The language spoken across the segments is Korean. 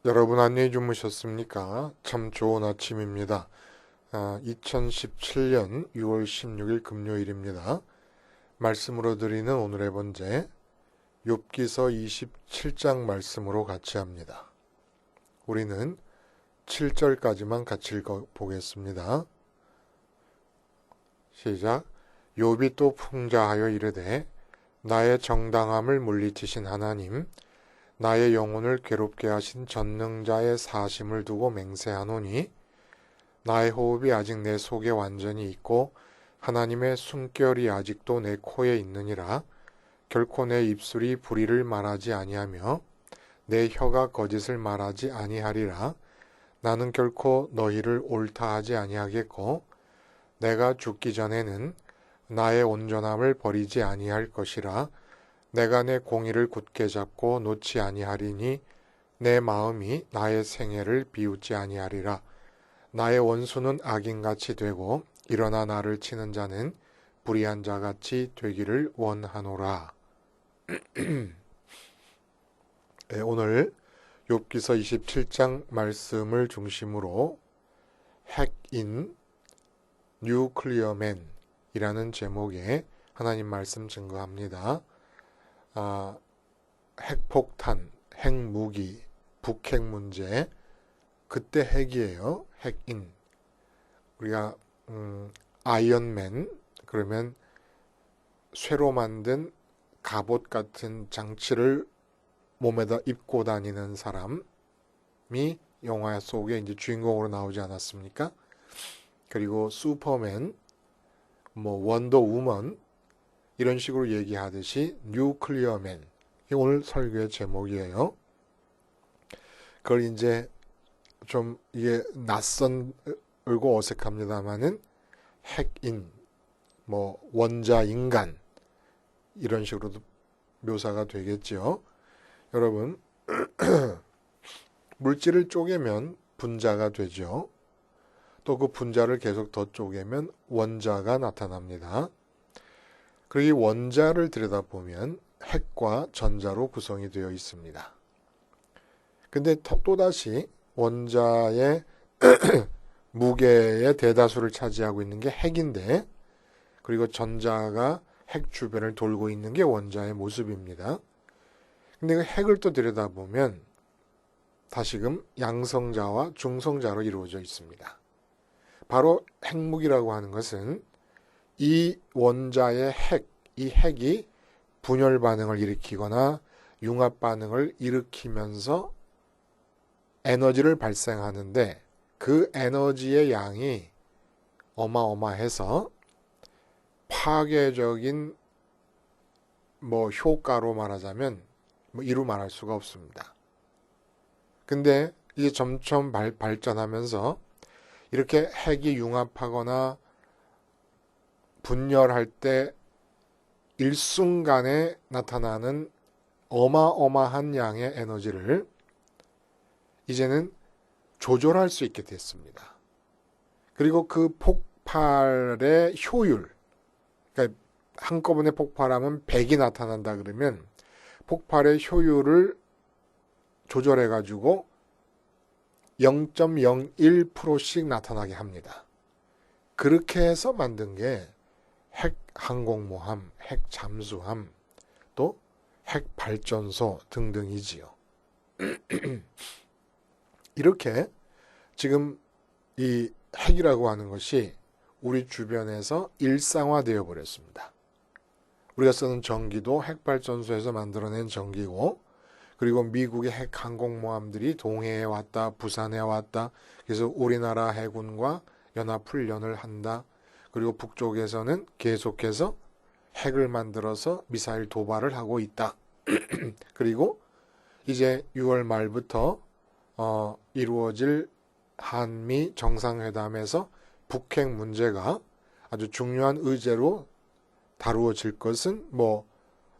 여러분 안녕히 주무셨습니까? 참 좋은 아침입니다. 2017년 6월 16일 금요일입니다. 말씀으로 드리는 오늘의 번제 욥기서 27장 말씀으로 같이 합니다. 우리는 7절까지만 같이 읽어보겠습니다. 시작. 욥이 또 풍자하여 이르되 나의 정당함을 물리치신 하나님 나의 영혼을 괴롭게 하신 전능자의 사심을 두고 맹세하노니 나의 호흡이 아직 내 속에 완전히 있고 하나님의 숨결이 아직도 내 코에 있느니라. 결코 내 입술이 불의를 말하지 아니하며 내 혀가 거짓을 말하지 아니하리라. 나는 결코 너희를 옳다 하지 아니하겠고 내가 죽기 전에는 나의 온전함을 버리지 아니할 것이라. 내가 내 공의를 굳게 잡고 놓지 아니하리니 내 마음이 나의 생애를 비웃지 아니하리라. 나의 원수는 악인같이 되고 일어나 나를 치는 자는 불의한 자같이 되기를 원하노라. 네, 오늘 욥기서 27장 말씀을 중심으로 핵인 뉴클리어맨이라는 제목의 하나님 말씀 증거합니다. 핵폭탄, 핵무기, 북핵 문제, 그때 핵이에요. 핵인. 우리가 아이언맨 그러면 쇠로 만든 갑옷 같은 장치를 몸에다 입고 다니는 사람이 영화 속에 이제 주인공으로 나오지 않았습니까? 그리고 슈퍼맨, 원더우먼 이런 식으로 얘기하듯이 뉴클리어맨 이 오늘 설교의 제목이에요. 그걸 이제 좀 이게 낯선고 어색합니다만은 핵인, 원자 인간 이런 식으로도 묘사가 되겠죠. 여러분 물질을 쪼개면 분자가 되죠. 또 그 분자를 계속 더 쪼개면 원자가 나타납니다. 그리고 이 원자를 들여다보면 핵과 전자로 구성이 되어 있습니다. 근데 또다시 원자의 무게의 대다수를 차지하고 있는 게 핵인데, 그리고 전자가 핵 주변을 돌고 있는 게 원자의 모습입니다. 근데 그 핵을 또 들여다보면 다시금 양성자와 중성자로 이루어져 있습니다. 바로 핵무기라고 하는 것은 이 원자의 이 핵이 분열 반응을 일으키거나 융합 반응을 일으키면서 에너지를 발생하는데 그 에너지의 양이 어마어마해서 파괴적인 효과로 말하자면 이루 말할 수가 없습니다. 근데 이게 점점 발전하면서 이렇게 핵이 융합하거나 분열할 때 일순간에 나타나는 어마어마한 양의 에너지를 이제는 조절할 수 있게 됐습니다. 그리고 그 폭발의 효율, 그러니까 한꺼번에 폭발하면 100이 나타난다 그러면 폭발의 효율을 조절해가지고 0.01%씩 나타나게 합니다. 그렇게 해서 만든 게 핵 항공모함, 핵 잠수함, 또 핵 발전소 등등이지요. 이렇게 지금 이 핵이라고 하는 것이 우리 주변에서 일상화되어 버렸습니다. 우리가 쓰는 전기도 핵발전소에서 만들어낸 전기고, 그리고 미국의 핵 항공모함들이 동해에 왔다, 부산에 왔다. 그래서 우리나라 해군과 연합훈련을 한다. 그리고 북쪽에서는 계속해서 핵을 만들어서 미사일 도발을 하고 있다. 그리고 이제 6월 말부터 이루어질 한미 정상회담에서 북핵 문제가 아주 중요한 의제로 다루어질 것은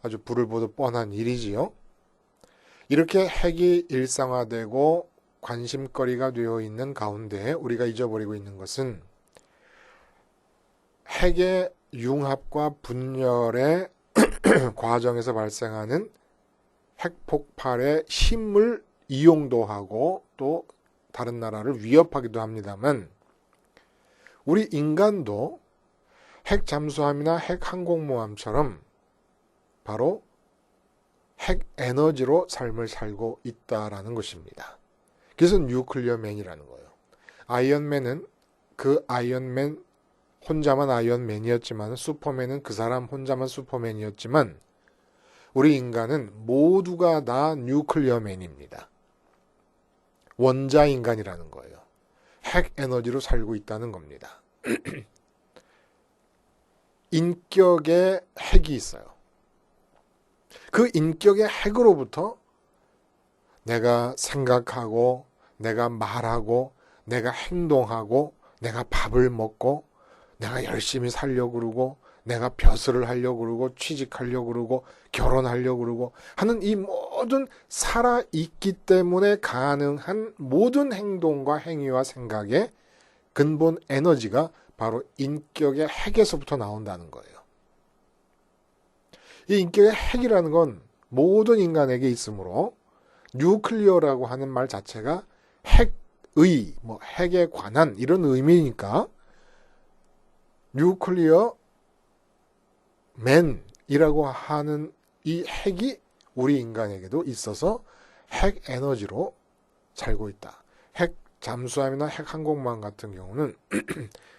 아주 불을 보듯 뻔한 일이지요. 이렇게 핵이 일상화되고 관심거리가 되어 있는 가운데 우리가 잊어버리고 있는 것은 핵의 융합과 분열의 과정에서 발생하는 핵폭발의 힘을 이용도 하고 또 다른 나라를 위협하기도 합니다만 우리 인간도 핵 잠수함이나 핵 항공모함처럼 바로 핵 에너지로 삶을 살고 있다라는 것입니다. 그래서 뉴클리어맨이라는 거예요. 아이언맨은 그 아이언맨 혼자만 아이언맨이었지만 슈퍼맨은 그 사람 혼자만 슈퍼맨이었지만 우리 인간은 모두가 다 뉴클리어맨입니다. 원자 인간이라는 거예요. 핵 에너지로 살고 있다는 겁니다. 인격의 핵이 있어요. 그 인격의 핵으로부터 내가 생각하고 내가 말하고 내가 행동하고 내가 밥을 먹고 내가 열심히 살려고 그러고 내가 벼슬을 하려고 그러고 취직하려고 그러고 결혼하려고 그러고 하는 이 모든 살아있기 때문에 가능한 모든 행동과 행위와 생각의 근본 에너지가 바로 인격의 핵에서부터 나온다는 거예요. 이 인격의 핵이라는 건 모든 인간에게 있으므로 뉴클리어라고 하는 말 자체가 핵의, 핵에 관한 이런 의미니까 뉴클리어 맨이라고 하는 이 핵이 우리 인간에게도 있어서 핵 에너지로 살고 있다. 핵 잠수함이나 핵 항공모함 같은 경우는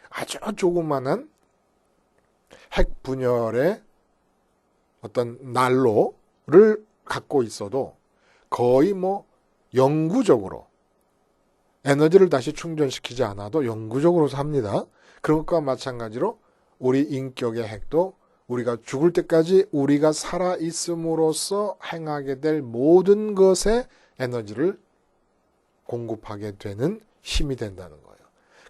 아주 조그만한 핵 분열의 어떤 난로를 갖고 있어도 거의 영구적으로 에너지를 다시 충전시키지 않아도 영구적으로 삽니다. 그런 것과 마찬가지로 우리 인격의 핵도 우리가 죽을 때까지 우리가 살아있음으로써 행하게 될 모든 것에 에너지를 공급하게 되는 힘이 된다는 거예요.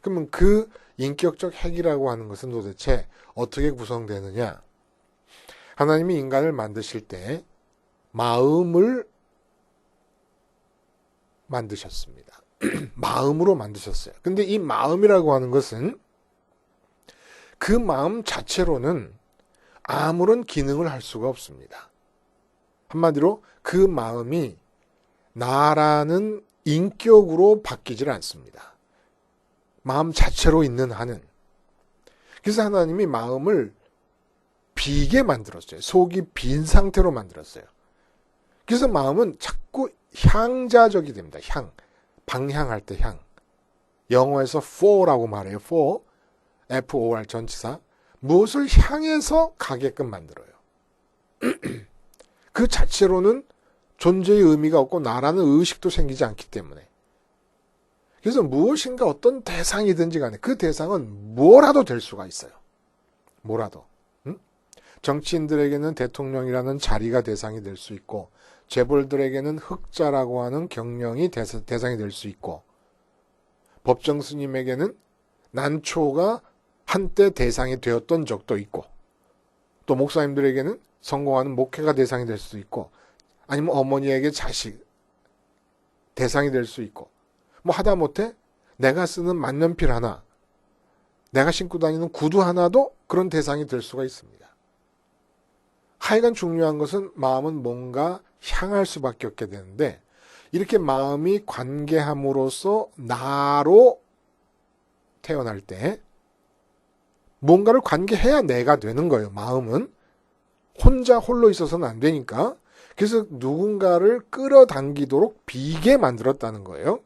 그러면 그 인격적 핵이라고 하는 것은 도대체 어떻게 구성되느냐? 하나님이 인간을 만드실 때 마음을 만드셨습니다. 마음으로 만드셨어요. 근데 이 마음이라고 하는 것은 그 마음 자체로는 아무런 기능을 할 수가 없습니다. 한마디로 그 마음이 나라는 인격으로 바뀌질 않습니다. 마음 자체로 있는 한은. 그래서 하나님이 마음을 비게 만들었어요. 속이 빈 상태로 만들었어요. 그래서 마음은 자꾸 향자적이 됩니다. 방향할 때 향. 영어에서 for라고 말해요. for, for 전치사. 무엇을 향해서 가게끔 만들어요. 그 자체로는 존재의 의미가 없고 나라는 의식도 생기지 않기 때문에. 그래서 무엇인가 어떤 대상이든지 간에 그 대상은 뭐라도 될 수가 있어요. 뭐라도. 정치인들에게는 대통령이라는 자리가 대상이 될 수 있고 재벌들에게는 흑자라고 하는 경영이 대상이 될 수 있고 법정 스님에게는 난초가 한때 대상이 되었던 적도 있고 또 목사님들에게는 성공하는 목회가 대상이 될 수도 있고 아니면 어머니에게 자식 대상이 될 수 있고 하다못해 내가 쓰는 만년필 하나 내가 신고 다니는 구두 하나도 그런 대상이 될 수가 있습니다. 하여간 중요한 것은 마음은 뭔가 향할 수밖에 없게 되는데 이렇게 마음이 관계함으로써 나로 태어날 때 뭔가를 관계해야 내가 되는 거예요. 마음은 혼자 홀로 있어서는 안 되니까 그래서 누군가를 끌어당기도록 비게 만들었다는 거예요.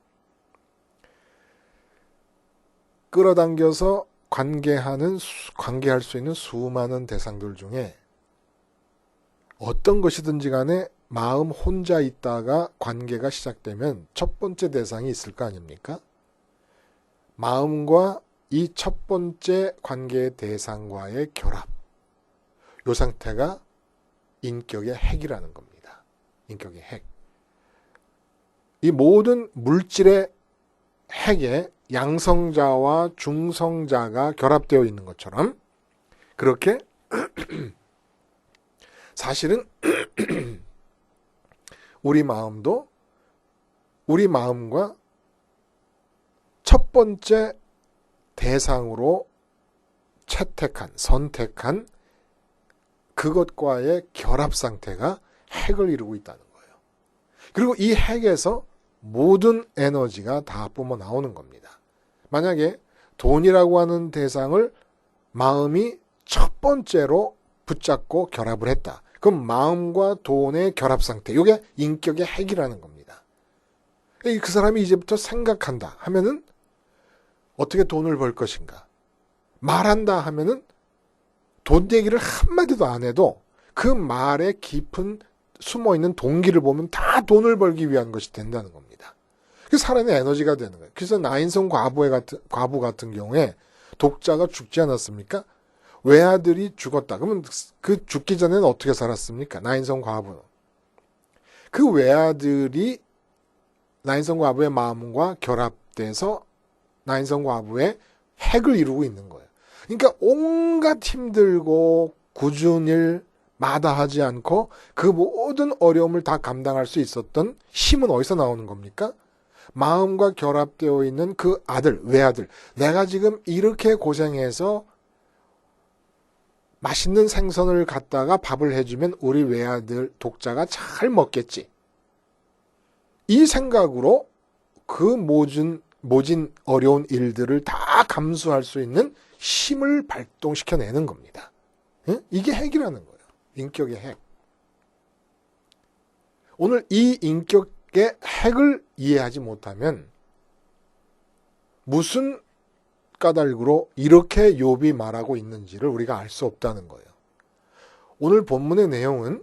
끌어당겨서 관계할 수 있는 수많은 대상들 중에 어떤 것이든지 간에 마음 혼자 있다가 관계가 시작되면 첫 번째 대상이 있을 거 아닙니까? 마음과 이 첫 번째 관계의 대상과의 결합. 이 상태가 인격의 핵이라는 겁니다. 인격의 핵. 이 모든 물질의 핵에 양성자와 중성자가 결합되어 있는 것처럼 그렇게 사실은 우리 마음도 우리 마음과 첫 번째 대상으로 선택한 그것과의 결합 상태가 핵을 이루고 있다는 거예요. 그리고 이 핵에서 모든 에너지가 다 뿜어 나오는 겁니다. 만약에 돈이라고 하는 대상을 마음이 첫 번째로 붙잡고 결합을 했다. 그럼 마음과 돈의 결합 상태, 이게 인격의 핵이라는 겁니다. 그 사람이 이제부터 생각한다 하면은 어떻게 돈을 벌 것인가, 말한다 하면은 돈 얘기를 한마디도 안 해도 그 말에 깊은 숨어있는 동기를 보면 다 돈을 벌기 위한 것이 된다는 겁니다. 그 살아있는 에너지가 되는 거예요. 그래서 나인성 과부 같은 경우에 독자가 죽지 않았습니까? 외아들이 죽었다. 그러면 그 죽기 전에는 어떻게 살았습니까? 나인성 과부는. 그 외아들이 나인성 과부의 마음과 결합돼서 나인성 과부의 핵을 이루고 있는 거예요. 그러니까 온갖 힘들고 굳은 일 마다하지 않고 그 모든 어려움을 다 감당할 수 있었던 힘은 어디서 나오는 겁니까? 마음과 결합되어 있는 그 아들, 외아들. 내가 지금 이렇게 고생해서 맛있는 생선을 갖다가 밥을 해주면 우리 외아들 독자가 잘 먹겠지. 이 생각으로 그 모진 어려운 일들을 다 감수할 수 있는 힘을 발동시켜내는 겁니다. 이게 핵이라는 거예요. 인격의 핵. 오늘 이 인격의 핵을 이해하지 못하면 무슨 까닭으로 이렇게 욥이 말하고 있는지를 우리가 알 수 없다는 거예요. 오늘 본문의 내용은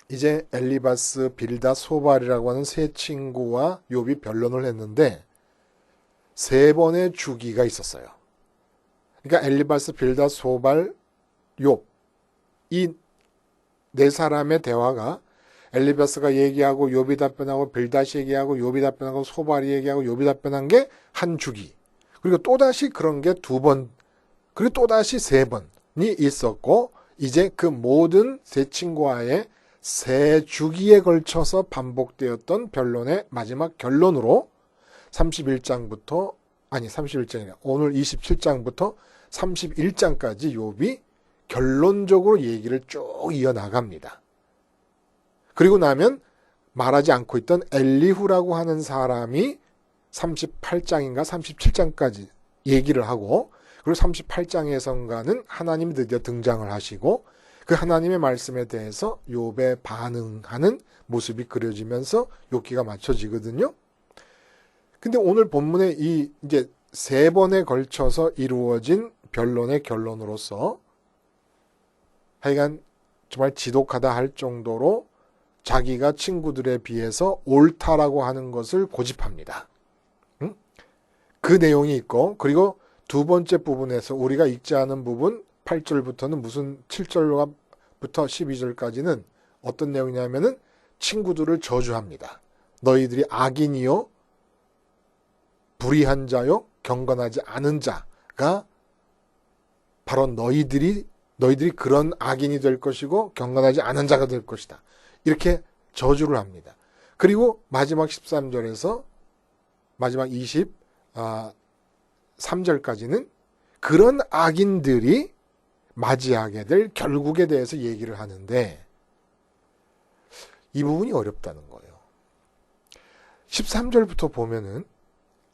이제 엘리바스, 빌닷, 소발이라고 하는 세 친구와 욥이 변론을 했는데 세 번의 주기가 있었어요. 그러니까 엘리바스, 빌닷, 소발, 욥, 이 네 사람의 대화가 엘리바스가 얘기하고 욥이 답변하고 빌닷이 얘기하고 욥이 답변하고 소발이 얘기하고 욥이 답변한 게 한 주기. 그리고 또다시 그런 게 두 번, 그리고 또다시 세 번이 있었고 이제 그 모든 세 친구와의 세 주기에 걸쳐서 반복되었던 변론의 마지막 결론으로 31장부터 아니 31장이라 오늘 27장부터 31장까지 욥이 결론적으로 얘기를 쭉 이어나갑니다. 그리고 나면 말하지 않고 있던 엘리후라고 하는 사람이 38장인가 37장까지 얘기를 하고 그리고 38장에선가는 하나님이 드디어 등장을 하시고 그 하나님의 말씀에 대해서 욥에 반응하는 모습이 그려지면서 욥기가 맞춰지거든요. 근데 오늘 본문의 이 이제 세 번에 걸쳐서 이루어진 변론의 결론으로서 하여간 정말 지독하다 할 정도로 자기가 친구들에 비해서 옳다라고 하는 것을 고집합니다. 그 내용이 있고 그리고 두 번째 부분에서 우리가 읽지 않은 부분 8절부터는 무슨 7절부터 12절까지는 어떤 내용이냐면은 친구들을 저주합니다. 너희들이 악인이요 불의한 자요 경건하지 않은 자가 바로 너희들이 그런 악인이 될 것이고 경건하지 않은 자가 될 것이다. 이렇게 저주를 합니다. 그리고 마지막 13절에서 마지막 23절까지는 그런 악인들이 맞이하게 될 결국에 대해서 얘기를 하는데 이 부분이 어렵다는 거예요. 13절부터 보면은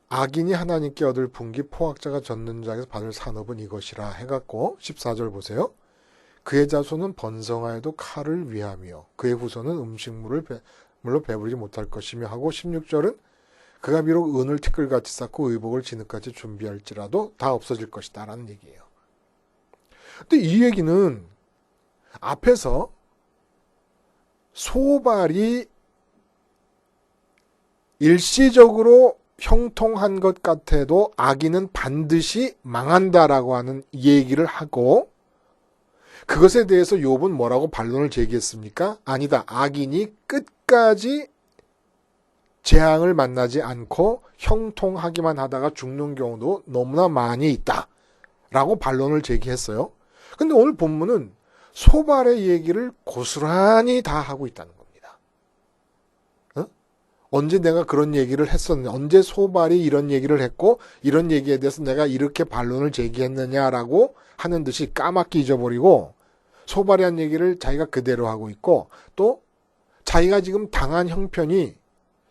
악인이 하나님께 얻을 분기 포악자가 젖는 자에게서 받을 산업은 이것이라 해갖고 14절 보세요. 그의 자손은 번성하여도 칼을 위하며 그의 후손은 음식물로 배부르지 못할 것이며 하고 16절은 그가 비록 은을 티끌같이 쌓고 의복을 진흙같이 준비할지라도 다 없어질 것이다 라는 얘기예요. 근데 이 얘기는 앞에서 소발이 일시적으로 형통한 것 같아도 악인은 반드시 망한다라고 하는 얘기를 하고 그것에 대해서 욥은 뭐라고 반론을 제기했습니까? 아니다. 악인이 끝까지 재앙을 만나지 않고 형통하기만 하다가 죽는 경우도 너무나 많이 있다. 라고 반론을 제기했어요. 근데 오늘 본문은 소발의 얘기를 고스란히 다 하고 있다는 겁니다. 언제 내가 그런 얘기를 했었느냐, 언제 소발이 이런 얘기를 했고 이런 얘기에 대해서 내가 이렇게 반론을 제기했느냐라고 하는 듯이 까맣게 잊어버리고 소발이 한 얘기를 자기가 그대로 하고 있고 또 자기가 지금 당한 형편이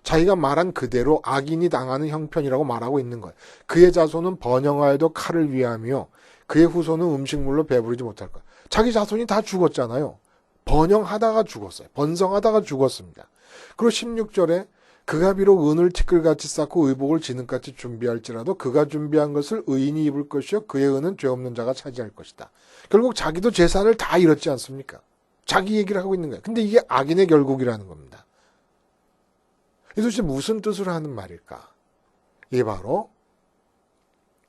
자기가 말한 그대로 악인이 당하는 형편이라고 말하고 있는 거예요. 그의 자손은 번영하여도 칼을 위하며 그의 후손은 음식물로 배부르지 못할 거예요. 자기 자손이 다 죽었잖아요. 번영하다가 죽었어요. 번성하다가 죽었습니다. 그리고 16절에 그가 비록 은을 티끌같이 쌓고 의복을 지능같이 준비할지라도 그가 준비한 것을 의인이 입을 것이요 그의 은은 죄 없는 자가 차지할 것이다. 결국 자기도 재산을 다 잃었지 않습니까? 자기 얘기를 하고 있는 거예요. 근데 이게 악인의 결국이라는 겁니다. 이 도대체 무슨 뜻을 하는 말일까? 이게 바로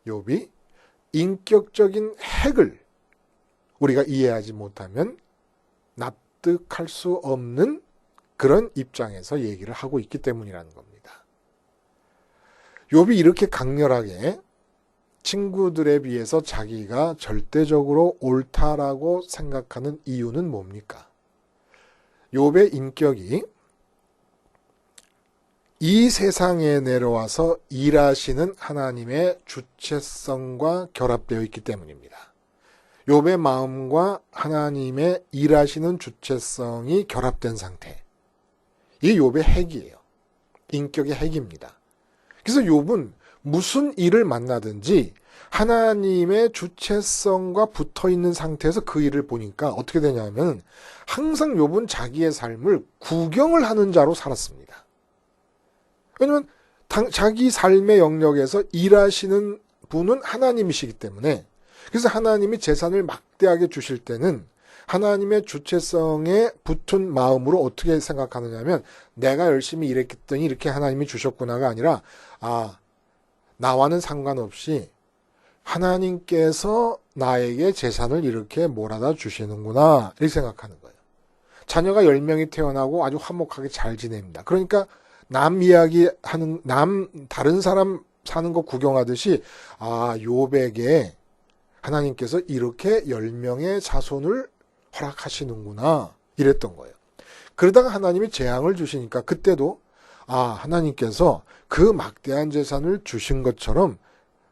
욥이 인격적인 핵을 우리가 이해하지 못하면 납득할 수 없는 그런 입장에서 얘기를 하고 있기 때문이라는 겁니다. 욥이 이렇게 강렬하게 친구들에 비해서 자기가 절대적으로 옳다라고 생각하는 이유는 뭡니까? 욥의 인격이 이 세상에 내려와서 일하시는 하나님의 주체성과 결합되어 있기 때문입니다. 욥의 마음과 하나님의 일하시는 주체성이 결합된 상태. 이게 욥의 핵이에요. 인격의 핵입니다. 그래서 욥은 무슨 일을 만나든지 하나님의 주체성과 붙어있는 상태에서 그 일을 보니까 어떻게 되냐면 항상 욥은 자기의 삶을 구경을 하는 자로 살았습니다. 왜냐하면 자기 삶의 영역에서 일하시는 분은 하나님이시기 때문에 그래서 하나님이 재산을 막대하게 주실 때는 하나님의 주체성에 붙은 마음으로 어떻게 생각하느냐 하면 내가 열심히 일했더니 이렇게 하나님이 주셨구나가 아니라 나와는 상관없이 하나님께서 나에게 재산을 이렇게 몰아다 주시는구나 이렇게 생각하는 거예요. 자녀가 10명이 태어나고 아주 화목하게 잘 지냅니다. 그러니까 남 이야기하는 다른 사람 사는 거 구경하듯이 욥에게 하나님께서 이렇게 10명의 자손을 허락하시는구나 이랬던 거예요. 그러다가 하나님이 재앙을 주시니까 그때도 하나님께서 그 막대한 재산을 주신 것처럼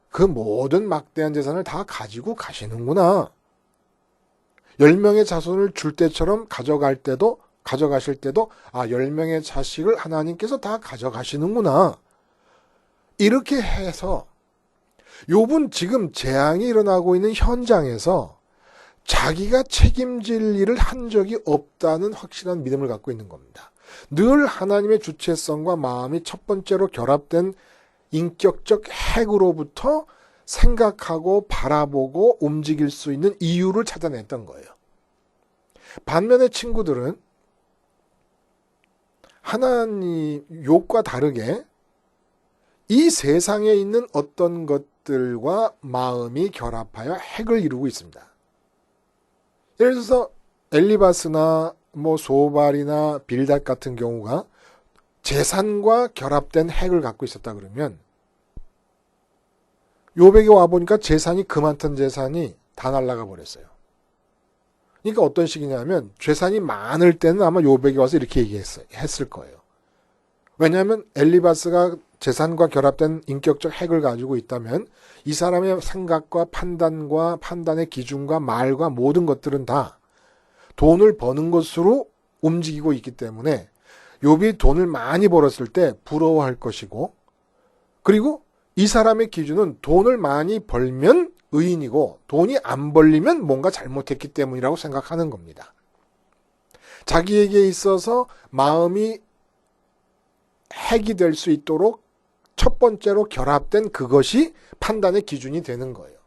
그 모든 막대한 재산을 다 가지고 가시는구나. 10명의 자손을 줄 때처럼 가져가실 때도 10명의 자식을 하나님께서 다 가져가시는구나. 이렇게 해서 욥은 지금 재앙이 일어나고 있는 현장에서 자기가 책임질 일을 한 적이 없다는 확실한 믿음을 갖고 있는 겁니다. 늘 하나님의 주체성과 마음이 첫 번째로 결합된 인격적 핵으로부터 생각하고 바라보고 움직일 수 있는 이유를 찾아냈던 거예요. 반면에 친구들은 하나님 욥과 다르게 이 세상에 있는 어떤 것들과 마음이 결합하여 핵을 이루고 있습니다. 예를 들어서 엘리바스나 소발이나 빌닷 같은 경우가 재산과 결합된 핵을 갖고 있었다 그러면 욥에게 와보니까 재산이 그만한 재산이 다 날아가 버렸어요. 그러니까 어떤 식이냐면 재산이 많을 때는 아마 욥에게 와서 이렇게 얘기했을 거예요. 왜냐하면 엘리바스가 재산과 결합된 인격적 핵을 가지고 있다면 이 사람의 생각과 판단의 기준과 말과 모든 것들은 다 돈을 버는 것으로 움직이고 있기 때문에 욥이 돈을 많이 벌었을 때 부러워할 것이고 그리고 이 사람의 기준은 돈을 많이 벌면 의인이고 돈이 안 벌리면 뭔가 잘못했기 때문이라고 생각하는 겁니다. 자기에게 있어서 마음이 핵이 될 수 있도록 첫 번째로 결합된 그것이 판단의 기준이 되는 거예요.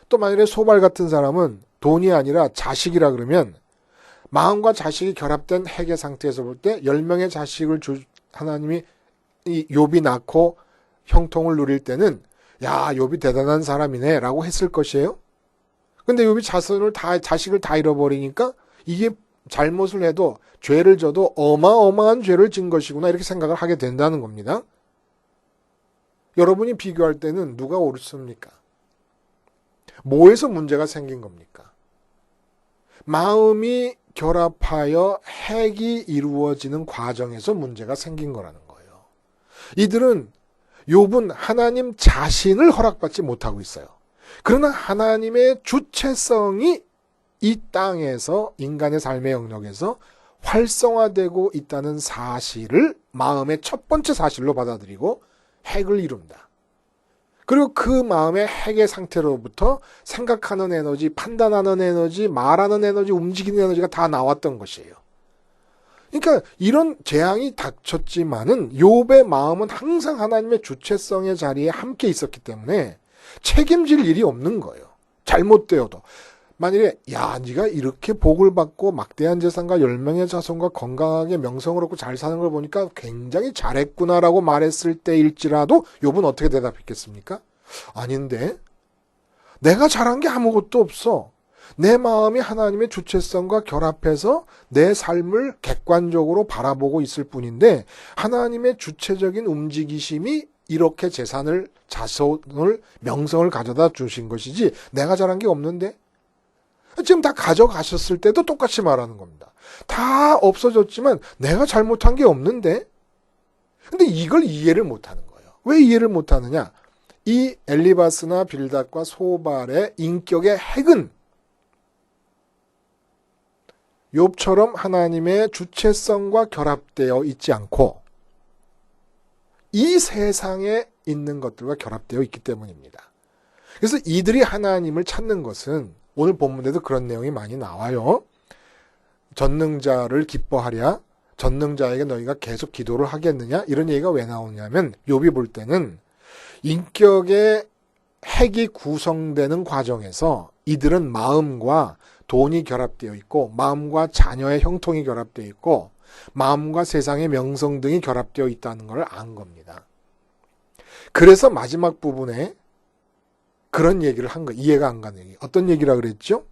또 만일에 소발 같은 사람은 돈이 아니라 자식이라 그러면 마음과 자식이 결합된 핵의 상태에서 볼 때 10명의 자식을 하나님이 욥이 낳고 형통을 누릴 때는 욥이 대단한 사람이네 라고 했을 것이에요. 근데 욥이 자식을 다 잃어버리니까 이게 잘못을 해도 죄를 져도 어마어마한 죄를 진 것이구나 이렇게 생각을 하게 된다는 겁니다. 여러분이 비교할 때는 누가 옳습니까? 뭐에서 문제가 생긴 겁니까? 마음이 결합하여 핵이 이루어지는 과정에서 문제가 생긴 거라는 거예요. 이들은 욥은 하나님 자신을 허락받지 못하고 있어요. 그러나 하나님의 주체성이 이 땅에서 인간의 삶의 영역에서 활성화되고 있다는 사실을 마음의 첫 번째 사실로 받아들이고 핵을 이룬다. 그리고 그 마음의 핵의 상태로부터 생각하는 에너지, 판단하는 에너지, 말하는 에너지, 움직이는 에너지가 다 나왔던 것이에요. 그러니까 이런 재앙이 닥쳤지만은 욥의 마음은 항상 하나님의 주체성의 자리에 함께 있었기 때문에 책임질 일이 없는 거예요. 잘못되어도. 만일에 네가 이렇게 복을 받고 막대한 재산과 10명의 자손과 건강하게 명성을 얻고 잘 사는 걸 보니까 굉장히 잘했구나라고 말했을 때일지라도 욥은 어떻게 대답했겠습니까? 아닌데 내가 잘한 게 아무것도 없어. 내 마음이 하나님의 주체성과 결합해서 내 삶을 객관적으로 바라보고 있을 뿐인데 하나님의 주체적인 움직이심이 이렇게 재산을, 자손을, 명성을 가져다 주신 것이지 내가 잘한 게 없는데? 지금 다 가져가셨을 때도 똑같이 말하는 겁니다. 다 없어졌지만 내가 잘못한 게 없는데? 근데 이걸 이해를 못하는 거예요. 왜 이해를 못하느냐? 이 엘리바스나 빌닷과 소발의 인격의 핵은 욥처럼 하나님의 주체성과 결합되어 있지 않고 이 세상에 있는 것들과 결합되어 있기 때문입니다. 그래서 이들이 하나님을 찾는 것은 오늘 본문에도 그런 내용이 많이 나와요. 전능자를 기뻐하랴, 전능자에게 너희가 계속 기도를 하겠느냐, 이런 얘기가 왜 나오냐면 욥이 볼 때는 인격의 핵이 구성되는 과정에서 이들은 마음과 돈이 결합되어 있고 마음과 자녀의 형통이 결합되어 있고 마음과 세상의 명성 등이 결합되어 있다는 걸 안 겁니다. 그래서 마지막 부분에 그런 얘기를 한 거, 이해가 안 가는 얘기. 어떤 얘기라 그랬죠?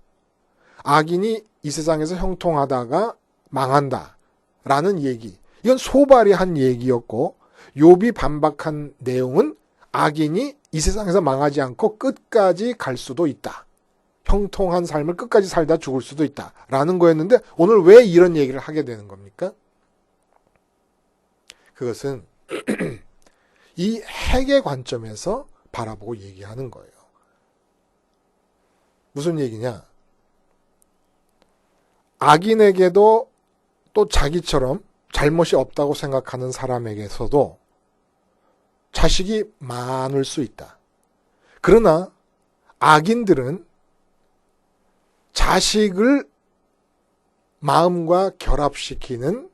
악인이 이 세상에서 형통하다가 망한다 라는 얘기. 이건 소발이 한 얘기였고 욥이 반박한 내용은 악인이 이 세상에서 망하지 않고 끝까지 갈 수도 있다. 형통한 삶을 끝까지 살다 죽을 수도 있다 라는 거였는데 오늘 왜 이런 얘기를 하게 되는 겁니까? 그것은 이 핵의 관점에서 바라보고 얘기하는 거예요. 무슨 얘기냐? 악인에게도 또 자기처럼 잘못이 없다고 생각하는 사람에게서도 자식이 많을 수 있다. 그러나 악인들은 자식을 마음과 결합시켜서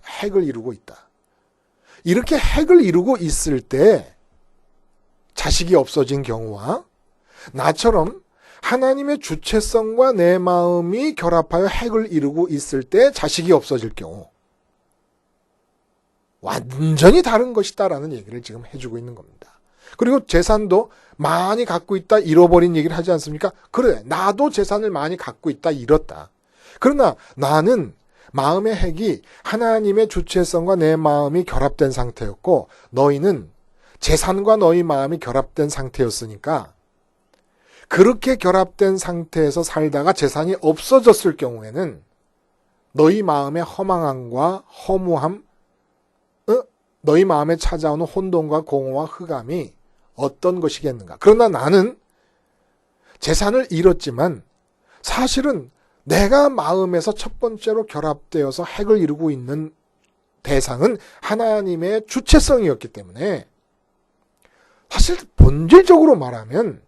핵을 이루고 있다. 이렇게 핵을 이루고 있을 때 자식이 없어진 경우와 나처럼 하나님의 주체성과 내 마음이 결합하여 핵을 이루고 있을 때 자식이 없어질 경우 완전히 다른 것이다라는 얘기를 지금 해주고 있는 겁니다. 그리고 재산도 많이 갖고 있다 잃어버린 얘기를 하지 않습니까? 그래, 나도 재산을 많이 갖고 있다 잃었다. 그러나 나는 마음의 핵이 하나님의 주체성과 내 마음이 결합된 상태였고 너희는 재산과 너희 마음이 결합된 상태였으니까 그렇게 결합된 상태에서 살다가 재산이 없어졌을 경우에는 너희 마음의 허망함과 허무함, 너희 마음에 찾아오는 혼돈과 공허와 흑암이 어떤 것이겠는가. 그러나 나는 재산을 잃었지만 사실은 내가 마음에서 첫 번째로 결합되어서 핵을 이루고 있는 대상은 하나님의 주체성이었기 때문에 사실 본질적으로 말하면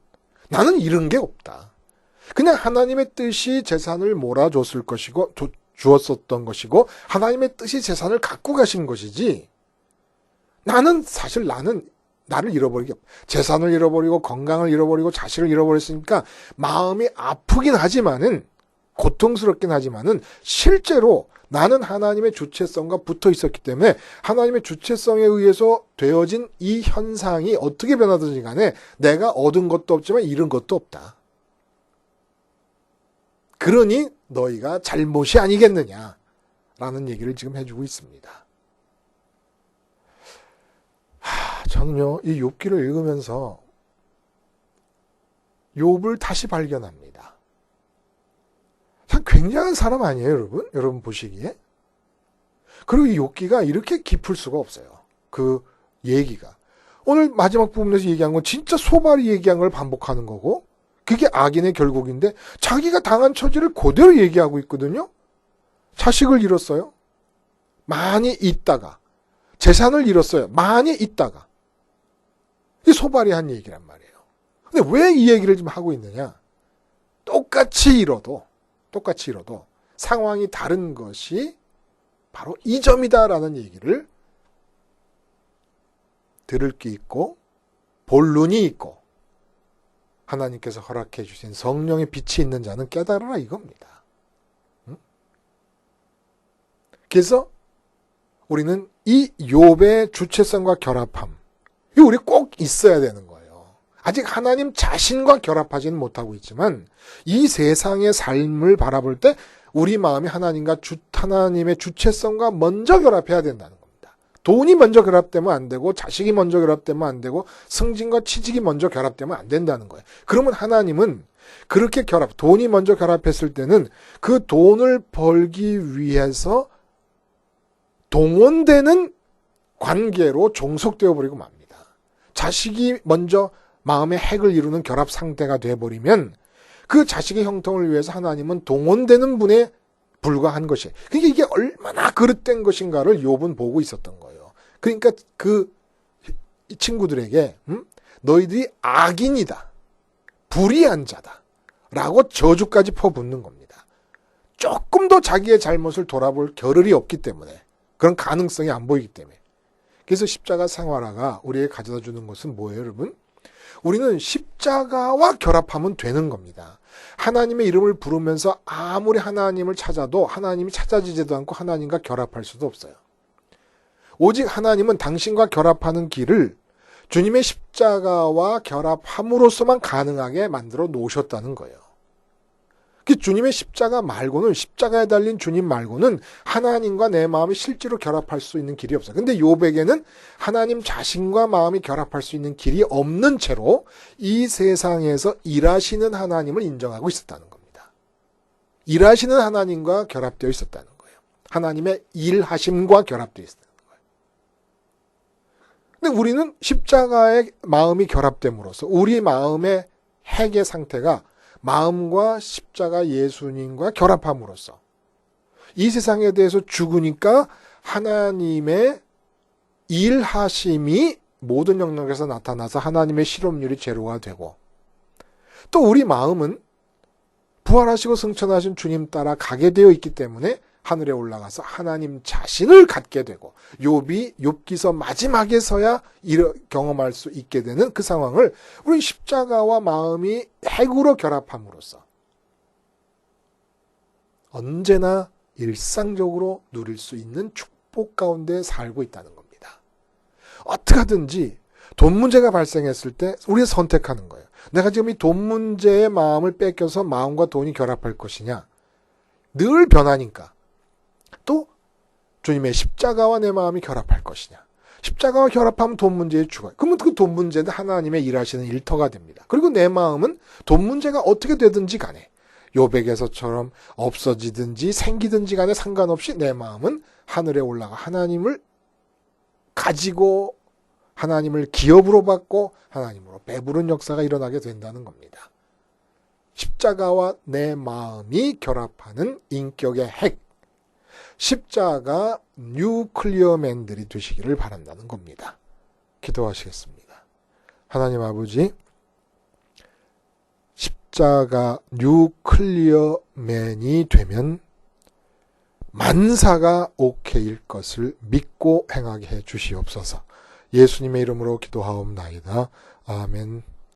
나는 잃은 게 없다. 그냥 하나님의 뜻이 재산을 몰아줬을 것이고 주었었던 것이고 하나님의 뜻이 재산을 갖고 가신 것이지 나는 나를 잃어버리게 재산을 잃어버리고 건강을 잃어버리고 자식을 잃어버렸으니까 마음이 아프긴 하지만은 고통스럽긴 하지만은 실제로 나는 하나님의 주체성과 붙어 있었기 때문에 하나님의 주체성에 의해서 되어진 이 현상이 어떻게 변하든지 간에 내가 얻은 것도 없지만 잃은 것도 없다. 그러니 너희가 잘못이 아니겠느냐라는 얘기를 지금 해주고 있습니다. 저는요, 이 욥기를 읽으면서 욥을 다시 발견합니다. 참 굉장한 사람 아니에요, 여러분? 여러분 보시기에? 그리고 이 욥기가 이렇게 깊을 수가 없어요. 그 얘기가. 오늘 마지막 부분에서 얘기한 건 진짜 소발이 얘기한 걸 반복하는 거고 그게 악인의 결국인데 자기가 당한 처지를 그대로 얘기하고 있거든요. 자식을 잃었어요. 많이 있다가 재산을 잃었어요. 많이 있다가. 이 소발이 한 얘기란 말이에요. 근데 왜 이 얘기를 지금 하고 있느냐? 똑같이 잃어도 상황이 다른 것이 바로 이 점이다라는 얘기를 들을 게 있고 볼 눈이 있고 하나님께서 허락해 주신 성령의 빛이 있는 자는 깨달으라 이겁니다. 그래서 우리는 이 욥의 주체성과 결합함, 이 우리 꼭 있어야 되는 거예요. 아직 하나님 자신과 결합하지는 못하고 있지만 이 세상의 삶을 바라볼 때 우리 마음이 하나님의 주체성과 먼저 결합해야 된다는 겁니다. 돈이 먼저 결합되면 안 되고 자식이 먼저 결합되면 안 되고 승진과 취직이 먼저 결합되면 안 된다는 거예요. 그러면 하나님은 그렇게 돈이 먼저 결합했을 때는 그 돈을 벌기 위해서 동원되는 관계로 종속되어 버리고 맙니다. 자식이 먼저 마음의 핵을 이루는 결합 상태가 되어버리면 그 자식의 형통을 위해서 하나님은 동원되는 분에 불과한 것이에요. 그러니까 이게 얼마나 그릇된 것인가를 욥은 보고 있었던 거예요. 그러니까 그 친구들에게 너희들이 악인이다. 불의한 자다. 라고 저주까지 퍼붓는 겁니다. 조금 더 자기의 잘못을 돌아볼 겨를이 없기 때문에 그런 가능성이 안 보이기 때문에. 그래서 십자가 생활화가 우리에게 가져다 주는 것은 뭐예요, 여러분? 우리는 십자가와 결합하면 되는 겁니다. 하나님의 이름을 부르면서 아무리 하나님을 찾아도 하나님이 찾아지지도 않고 하나님과 결합할 수도 없어요. 오직 하나님은 당신과 결합하는 길을 주님의 십자가와 결합함으로써만 가능하게 만들어 놓으셨다는 거예요. 주님의 십자가 말고는, 십자가에 달린 주님 말고는 하나님과 내 마음이 실제로 결합할 수 있는 길이 없어요. 근데 욥에게는 하나님 자신과 마음이 결합할 수 있는 길이 없는 채로 이 세상에서 일하시는 하나님을 인정하고 있었다는 겁니다. 일하시는 하나님과 결합되어 있었다는 거예요. 하나님의 일하심과 결합되어 있었다는 거예요. 근데 우리는 십자가에 마음이 결합됨으로써 우리 마음의 핵의 상태가 마음과 십자가 예수님과 결합함으로써 이 세상에 대해서 죽으니까 하나님의 일하심이 모든 영역에서 나타나서 하나님의 실험률이 제로가 되고 또 우리 마음은 부활하시고 승천하신 주님 따라 가게 되어 있기 때문에 하늘에 올라가서 하나님 자신을 갖게 되고 욥이 욥기서 마지막에서야 경험할 수 있게 되는 그 상황을 우리 십자가와 마음이 핵으로 결합함으로써 언제나 일상적으로 누릴 수 있는 축복 가운데 살고 있다는 겁니다. 어떻게 하든지 돈 문제가 발생했을 때 우리가 선택하는 거예요. 내가 지금 이 돈 문제의 마음을 뺏겨서 마음과 돈이 결합할 것이냐. 늘 변하니까. 또 주님의 십자가와 내 마음이 결합할 것이냐. 십자가와 결합하면 돈 문제에 죽어요. 그러면 그 돈 문제는 하나님의 일하시는 일터가 됩니다. 그리고 내 마음은 돈 문제가 어떻게 되든지 간에 욥에게서처럼 없어지든지 생기든지 간에 상관없이 내 마음은 하늘에 올라가 하나님을 가지고 하나님을 기업으로 받고 하나님으로 배부른 역사가 일어나게 된다는 겁니다. 십자가와 내 마음이 결합하는 인격의 핵. 십자가 뉴클리어맨들이 되시기를 바란다는 겁니다. 기도하시겠습니다. 하나님 아버지, 십자가 뉴클리어맨이 되면 만사가 오케이일 것을 믿고 행하게 해 주시옵소서. 예수님의 이름으로 기도하옵나이다. 아멘.